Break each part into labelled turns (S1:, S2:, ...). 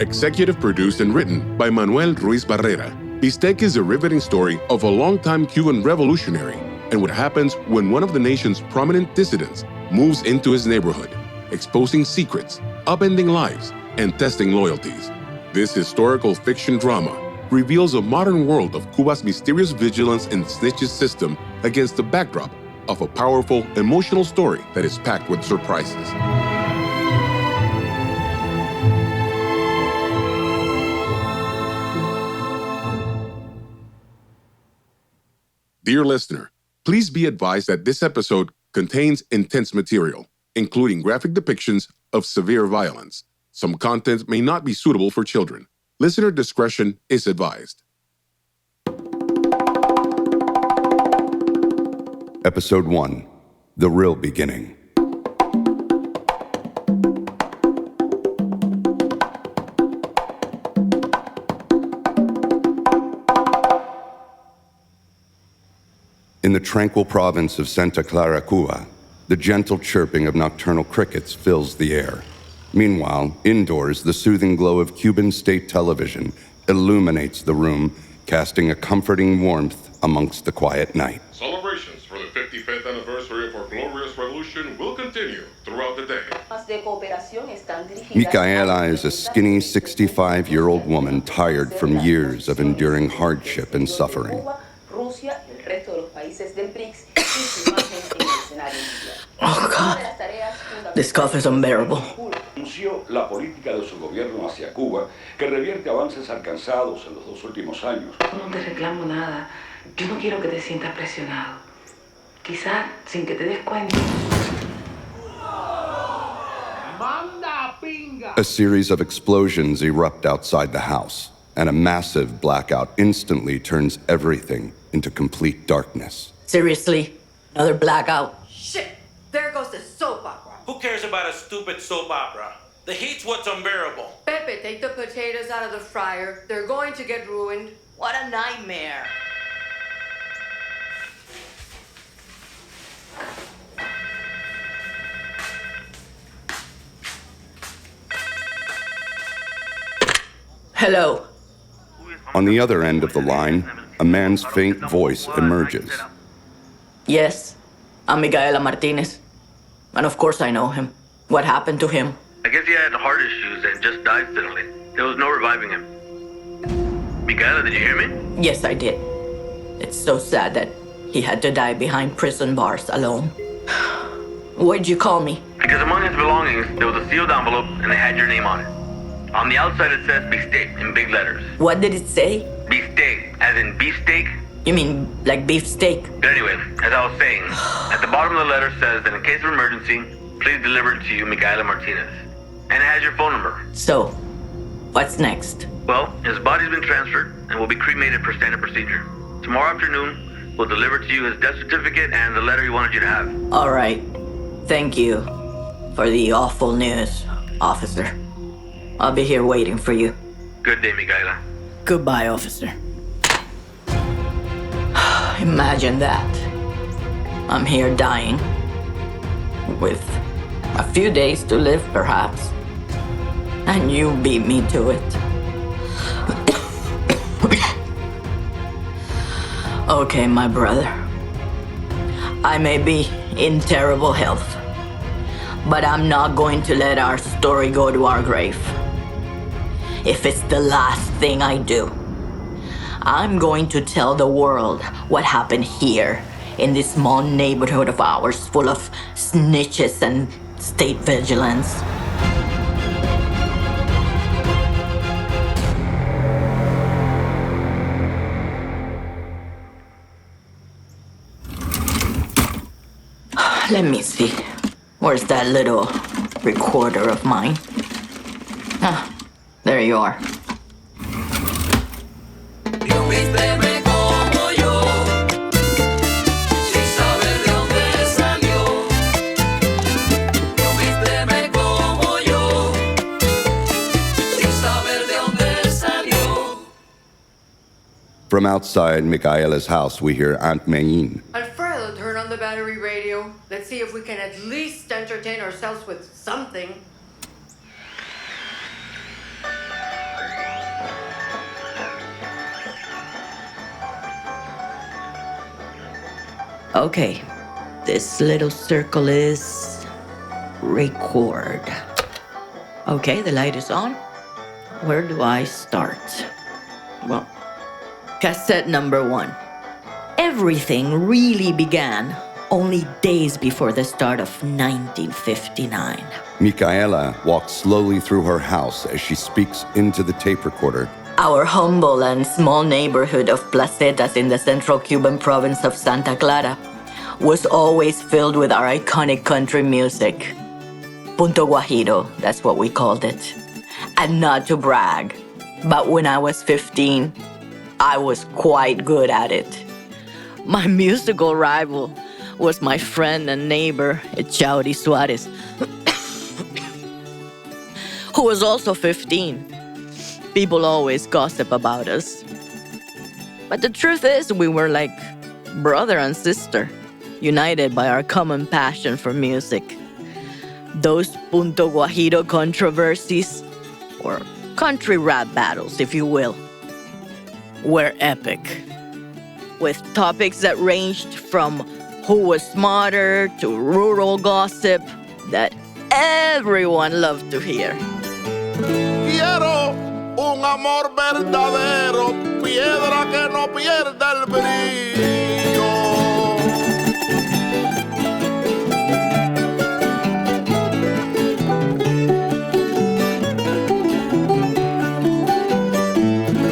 S1: Executive produced and written by Manuel Ruiz Barrera. Bistec is a riveting story of a longtime Cuban revolutionary and what happens when one of the nation's prominent dissidents moves into his neighborhood, exposing secrets, upending lives, and testing loyalties. This historical fiction drama reveals a modern world of Cuba's mysterious vigilance and snitches system against the backdrop of a powerful, emotional story that is packed with surprises. Dear listener, please be advised that this episode contains intense material, including graphic depictions of severe violence. Some content may not be suitable for children. Listener discretion is advised.
S2: Episode 1, The Real Beginning. In the tranquil province of Santa Clara, Cuba, the gentle chirping of nocturnal crickets fills the air. Meanwhile, indoors, the soothing glow of Cuban state television illuminates the room, casting a comforting warmth amongst the quiet night.
S1: Celebrations for the 55th anniversary of our glorious revolution will continue throughout the day.
S2: Micaela is a skinny 65-year-old woman tired from years of enduring hardship and suffering.
S3: Oh, God. This cough is unbearable.
S4: Anunció la política de su gobierno hacia Cuba, que revierte avances alcanzados en los 2 últimos años.
S5: No te reclamo nada. Yo no quiero que te sientas presionado. Quizá sin que te des cuenta.
S2: A series of explosions erupt outside the house, and a massive blackout instantly turns everything into complete darkness.
S3: Seriously? Another blackout?
S6: Shit! There goes the soap opera.
S7: Who cares about a stupid soap opera? The heat's what's unbearable.
S6: Pepe, take the potatoes out of the fryer. They're going to get ruined.
S8: What a nightmare.
S3: Hello.
S2: On the other end of the line, a man's faint voice emerges.
S3: Yes, I'm Micaela Martinez. And of course I know him. What happened to him?
S9: I guess he had heart issues and just died suddenly. There was no reviving him. Micaela, did you hear me?
S3: Yes, I did. It's so sad that he had to die behind prison bars alone. Why'd you call me?
S9: Because among his belongings, there was a sealed envelope and it had your name on it. On the outside it says Bistec in big letters.
S3: What did it say?
S9: Bistec, as in beefsteak.
S3: You mean like beef steak?
S9: But anyway, as I was saying, at the bottom of the letter says that in case of emergency, please deliver it to you, Micaela Martinez. And it has your phone number.
S3: So, what's next?
S9: Well, his body's been transferred and will be cremated per standard procedure. Tomorrow afternoon, we'll deliver to you his death certificate and the letter he wanted you to have.
S3: All right. Thank you for the awful news, officer. I'll be here waiting for you.
S9: Good day, Micaela.
S3: Goodbye, officer. Imagine that. I'm here dying. With a few days to live, perhaps. And you beat me to it. Okay, my brother. I may be in terrible health, but I'm not going to let our story go to our grave. If it's the last thing I do, I'm going to tell the world what happened here in this small neighborhood of ours full of snitches and state vigilance. Let me see. Where's that little recorder of mine? Ah, there you are.
S2: From outside Micaela's house, we hear Aunt Mayin.
S6: Alfredo, turn on the battery radio. Let's see if we can at least entertain ourselves with something.
S3: Okay, this little circle is record. Okay, the light is on. Where do I start? Well, cassette number 1. Everything really began only days before the start of 1959.
S2: Micaela walks slowly through her house as she speaks into the tape recorder.
S3: Our humble and small neighborhood of placetas in the central Cuban province of Santa Clara was always filled with our iconic country music. Punto Guajiro, that's what we called it. And not to brag, but when I was 15, I was quite good at it. My musical rival was my friend and neighbor, Echauri Suarez, who was also 15. People always gossip about us. But the truth is, we were like brother and sister, united by our common passion for music. Those Punto Guajiro controversies, or country rap battles, if you will, were epic, with topics that ranged from who was smarter to rural gossip that everyone loved to hear.
S8: Quiero un amor verdadero, piedra que no pierda el brillo.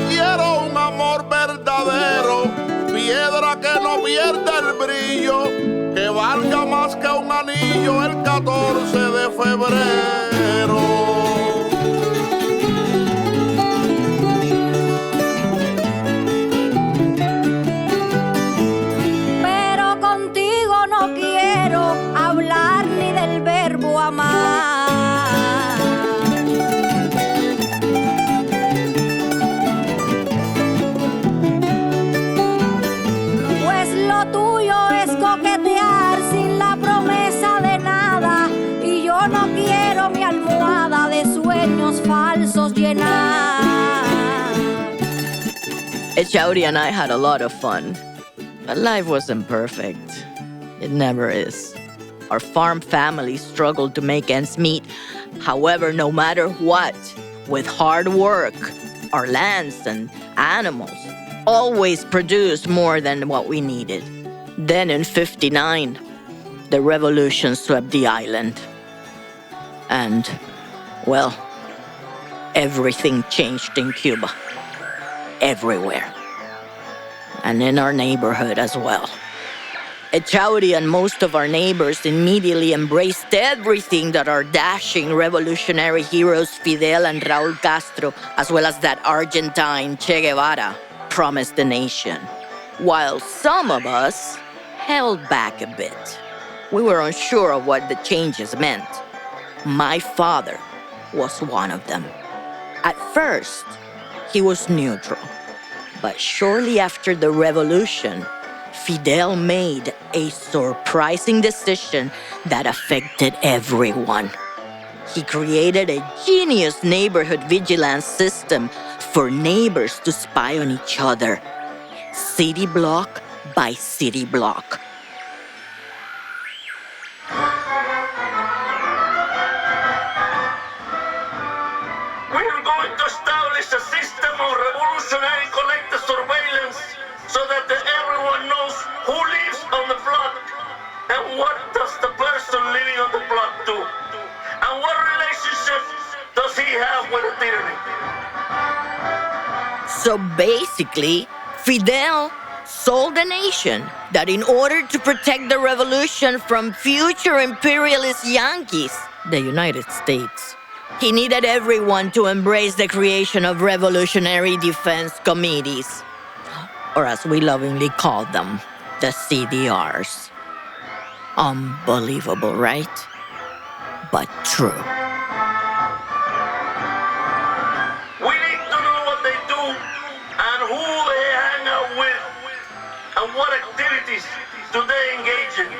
S8: Quiero un amor verdadero, piedra que no pierda el brillo, que valga más que un anillo el 14 de febrero.
S10: Pero contigo no quiero hablar ni del verbo amar. Pues lo tuyo es coquetear sin la promesa de nada, y yo no quiero mi almohada de sueños falsos llenar.
S3: Echauri and I had a lot of fun, but life wasn't perfect. It never is. Our farm family struggled to make ends meet. However, no matter what, with hard work, our lands and animals always produced more than what we needed. Then in '59, the revolution swept the island. And, well, everything changed in Cuba. Everywhere. And in our neighborhood as well. Echauri and most of our neighbors immediately embraced everything that our dashing revolutionary heroes Fidel and Raul Castro, as well as that Argentine Che Guevara, promised the nation, while some of us held back a bit. We were unsure of what the changes meant. My father was one of them. At first, he was neutral, but shortly after the revolution, Fidel made a surprising decision that affected everyone. He created a genius neighborhood vigilance system for neighbors to spy on each other, city block by city block.
S11: We are going to establish a system of revolutionary collective surveillance so that everyone knows who lives on the block and what does the person living on the block do, and what relationship does he have with the tyranny.
S3: So basically, Fidel sold the nation that in order to protect the revolution from future imperialist Yankees, the United States, he needed everyone to embrace the creation of revolutionary defense committees, or as we lovingly called them, the CDRs. Unbelievable, right? But true.
S11: We need to know what they do and who they hang out with and what activities do they engage in,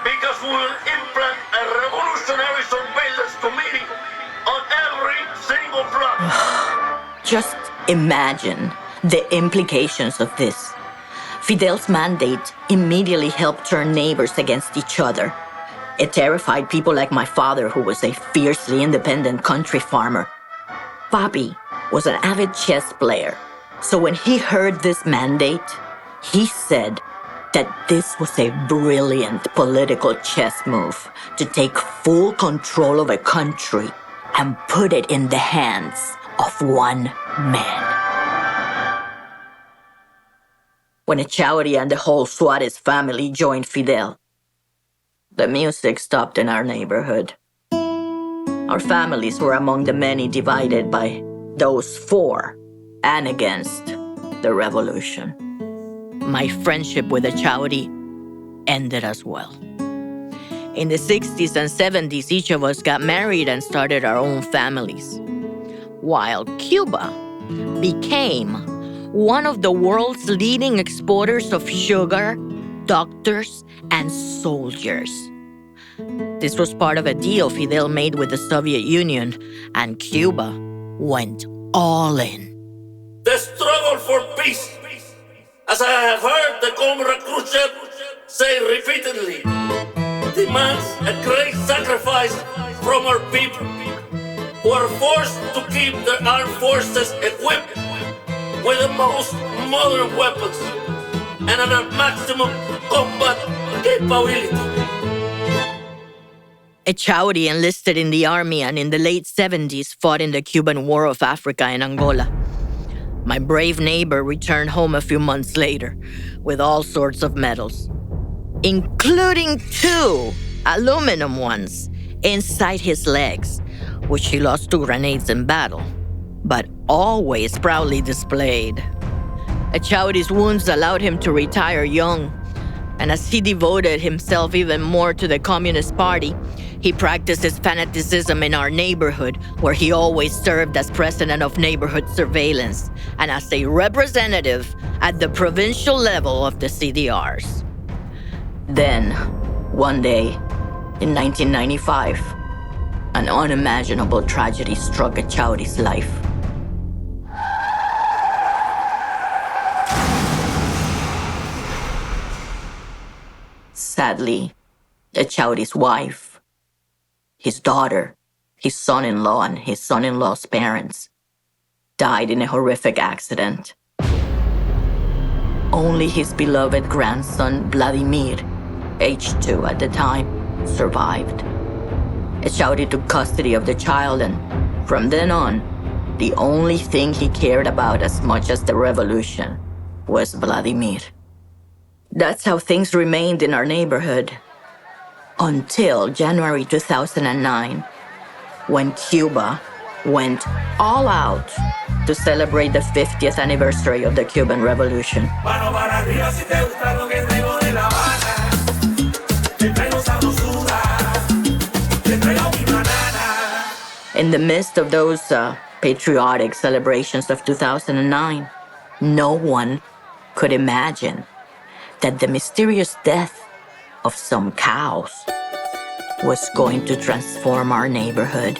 S11: because we will implant a revolutionary surveillance committee on every single block.
S3: Just imagine the implications of this. Fidel's mandate immediately helped turn neighbors against each other. It terrified people like my father, who was a fiercely independent country farmer. Papi was an avid chess player, so when he heard this mandate, he said that this was a brilliant political chess move to take full control of a country and put it in the hands of one man. When Echauri and the whole Suarez family joined Fidel, the music stopped in our neighborhood. Our families were among the many divided by those for and against the revolution. My friendship with Echauri ended as well. In the 60s and 70s, each of us got married and started our own families, while Cuba became one of the world's leading exporters of sugar, doctors, and soldiers. This was part of a deal Fidel made with the Soviet Union, and Cuba went all in.
S11: The struggle for peace, as I have heard the Comrade Khrushchev say repeatedly, demands a great sacrifice from our people, who are forced to keep their armed forces equipped with the most modern weapons and at a maximum combat capability.
S3: Echauri enlisted in the army and in the late 70s fought in the Cuban War of Africa in Angola. My brave neighbor returned home a few months later with all sorts of medals, including 2 aluminum ones inside his legs, which he lost to grenades in battle, but always proudly displayed. Echauri's wounds allowed him to retire young, and as he devoted himself even more to the Communist Party, he practiced his fanaticism in our neighborhood, where he always served as president of neighborhood surveillance and as a representative at the provincial level of the CDRs. Then, one day, in 1995, an unimaginable tragedy struck Echauri's life. Sadly, Echauri's wife, his daughter, his son-in-law, and his son-in-law's parents died in a horrific accident. Only his beloved grandson, Vladimir, aged 2 at the time, survived. Echauri took custody of the child, and from then on, the only thing he cared about as much as the revolution was Vladimir. That's how things remained in our neighborhood until January 2009, when Cuba went all out to celebrate the 50th anniversary of the Cuban Revolution. In the midst of those patriotic celebrations of 2009, no one could imagine that the mysterious death of some cows was going to transform our neighborhood,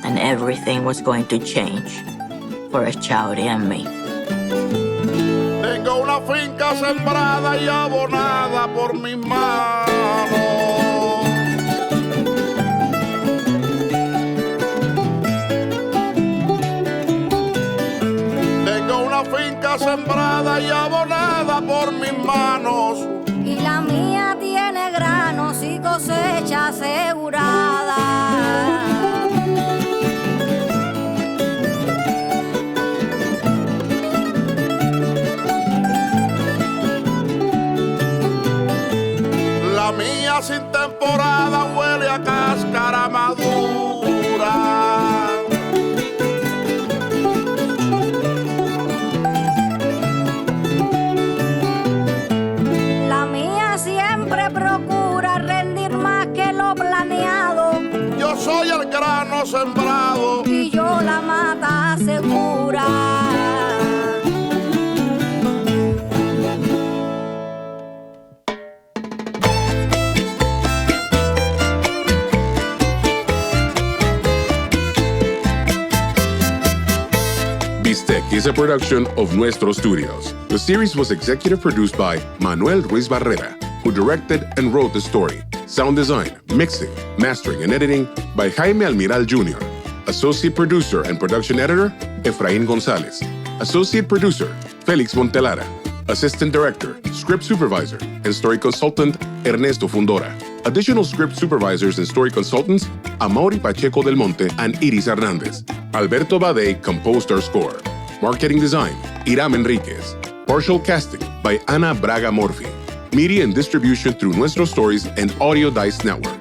S3: and everything was going to change for Echauri and me.
S8: Tengo una finca sembrada y abonada por mis manos. Tengo una finca sembrada y abonada por mis manos.
S10: Y la mía tiene granos y cosecha asegurada.
S8: La mía sin temporada huele a cáscara madura.
S10: La mía siempre procura rendir más que lo planeado.
S8: Yo soy el grano sembrado
S10: y yo la mata segura.
S1: Bistec is a production of Nuestro Studios. The series was executive produced by Manuel Ruiz Barrera, who directed and wrote the story. Sound design, mixing, mastering, and editing by Jaime Almiral Jr. Associate producer and production editor, Efraín González. Associate producer, Félix Montelara. Assistant director, script supervisor, and story consultant, Ernesto Fundora. Additional script supervisors and story consultants, Amaury Pacheco del Monte and Iris Hernandez. Alberto Badey composed our score. Marketing design, Iram Enriquez. Partial casting by Ana Braga Morfi. Media and distribution through Nuestro Stories and Audio Dice Network.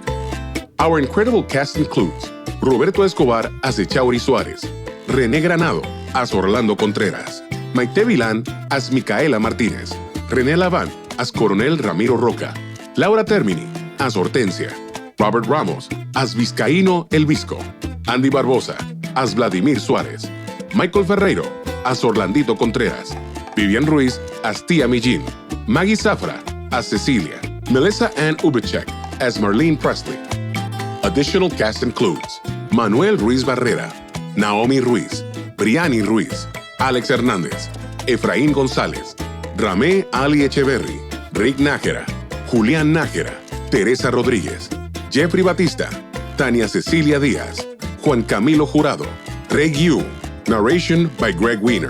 S1: Our incredible cast includes Roberto Escobar as Echauri Suárez, René Granado as Orlando Contreras, Maite Vilán as Micaela Martinez, René Laván as Coronel Ramiro Roca, Laura Termini as Hortensia, Robert Ramos as Vizcaíno El Visco, Andy Barbosa as Vladimir Suárez, Michael Ferreiro as Orlandito Contreras, Vivian Ruiz as Tía Millín, Maggie Zafra as Cecilia, Melissa Ann Ubicek as Marlene Presley. Additional cast includes Manuel Ruiz Barrera, Naomi Ruiz, Briani Ruiz, Alex Hernández, Efraín González, Ramé Ali Echeverry, Rick Nájera, Julián Nájera, Teresa Rodríguez, Jeffrey Batista, Tania Cecilia Díaz, Juan Camilo Jurado, Greg Yu. Narration by Greg Wiener.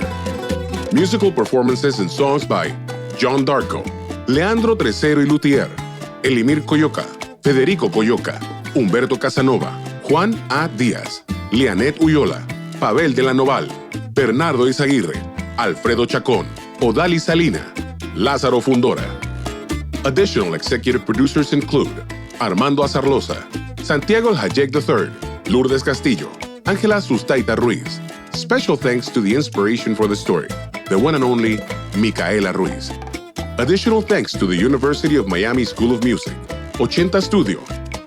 S1: Musical performances and songs by John Darko, Leandro Tresero y Luthier, Elimir Coyoca, Federico Coyoca, Humberto Casanova, Juan A. Díaz, Lianet Uyola, Pavel de la Noval, Bernardo Izaguirre, Alfredo Chacón, Odali Salina, Lázaro Fundora. Additional executive producers include Armando Azarloza, Santiago El Hayek III, Lourdes Castillo, Ángela Sustaita Ruiz. Special thanks to the inspiration for the story, the one and only Micaela Ruiz. Additional thanks to the University of Miami School of Music, 80 Studio,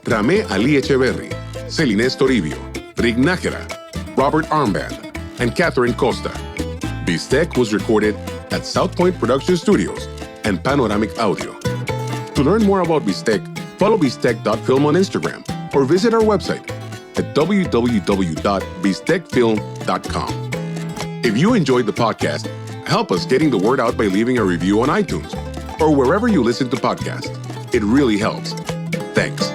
S1: Ramé Ali Echeverry, Celines Toribio, Rick Nájera, Robert Armband, and Catherine Costa. Bistec was recorded at South Point Production Studios and Panoramic Audio. To learn more about Bistec, follow bistec.film on Instagram or visit our website at www.bistecfilm.com. If you enjoyed the podcast, help us getting the word out by leaving a review on iTunes or wherever you listen to podcasts. It really helps. Thanks.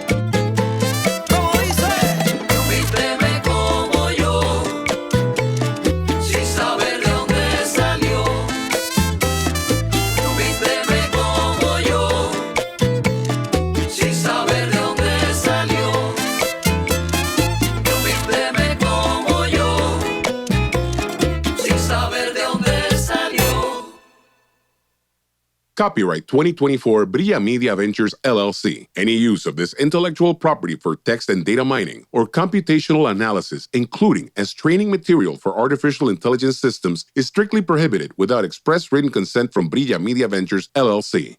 S1: Copyright 2024 Brilla Media Ventures LLC. Any use of this intellectual property for text and data mining or computational analysis, including as training material for artificial intelligence systems, is strictly prohibited without express written consent from Brilla Media Ventures LLC.